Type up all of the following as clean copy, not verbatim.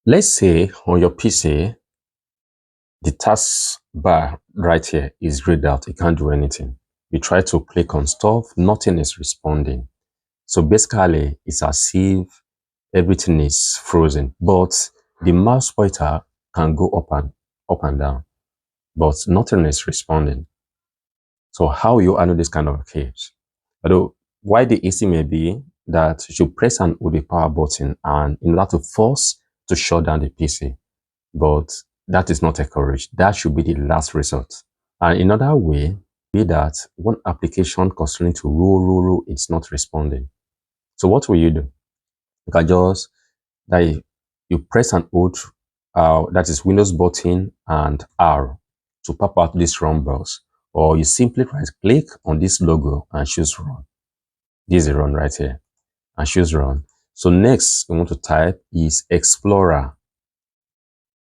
Let's say on your PC, the task bar right here is grayed out. It can't do anything. You try to click on stuff, nothing is responding. So basically, it's as if everything is frozen, but the mouse pointer can go up and down, but nothing is responding. So how you handle this kind of case? Although why the easy may be that you should press and hold the power button and in order to force to shut down the PC, but that is not encouraged. That should be the last resort. And another way be that one application concerning to rule, it's not responding. So what will you do? You can just that you press and hold that is Windows button and R to pop out this run box, or you simply right click on this logo and choose run. This is run right here and choose run. So next we want to type is Explorer.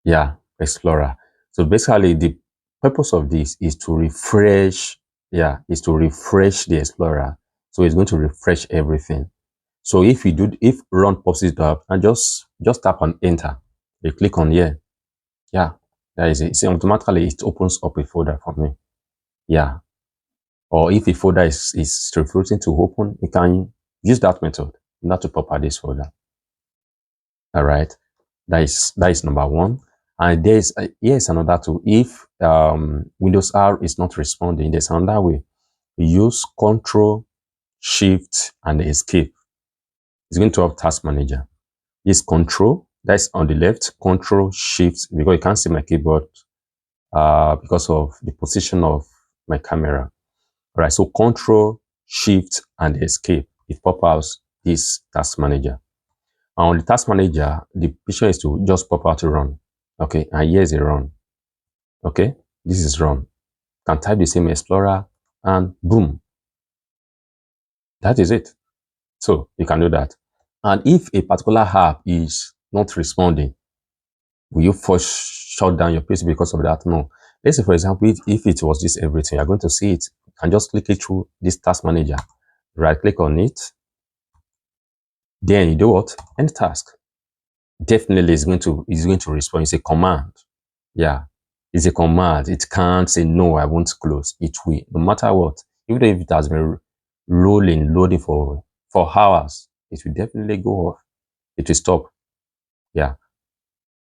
Yeah, Explorer. So basically the purpose of this is to refresh. Yeah, is to refresh the Explorer. So it's going to refresh everything. So if run pops it up and just tap on enter, you click on here. Yeah, that is it. So automatically it opens up a folder for me. Yeah. Or if a folder is refusing to open, you can use that method not to pop out this folder. All right. That is number one. And here's another tool. If Windows R is not responding, there's another way. You use Control, Shift, and Escape. It's going to have Task Manager. This Control, that's on the left. Control, Shift, because you can't see my keyboard because of the position of my camera. All right, so Control, Shift, and Escape. It pops out this Task Manager. And on the Task Manager, the picture is to just pop out to run. Okay, and here's a run. Okay, this is run. You can type the same Explorer and boom. That is it. So you can do that. And if a particular app is not responding, will you first shut down your PC because of that? No. Let's say, for example, if it was this everything, you're going to see it. You can just click it through this task manager. Right click on it. Then you do what? End task. Definitely it's going to respond. It's a command. Yeah. It's a command. It can't say no, I won't close. It will. No matter what. Even if it has been loading for hours, it will definitely go off. It will stop. Yeah.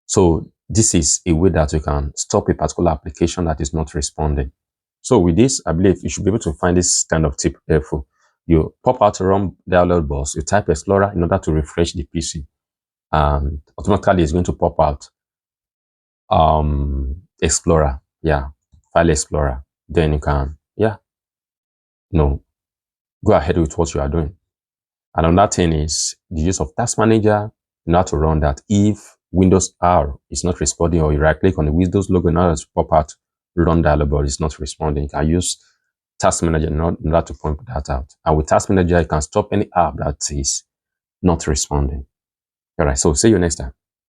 So this is a way that you can stop a particular application that is not responding. So with this, I believe you should be able to find this kind of tip helpful. You pop out a run dialog box, you type Explorer in order to refresh the PC, and automatically it's going to pop out Explorer, yeah, File Explorer. Then you can, yeah, go ahead with what you are doing. And another thing is the use of Task Manager in order to run that. If Windows R is not responding, or you right click on the Windows logo in order to pop out run dialog box is not responding, you can use Task Manager in order to point that out. And with Task Manager, you can stop any app that is not responding. All right, so see you next time.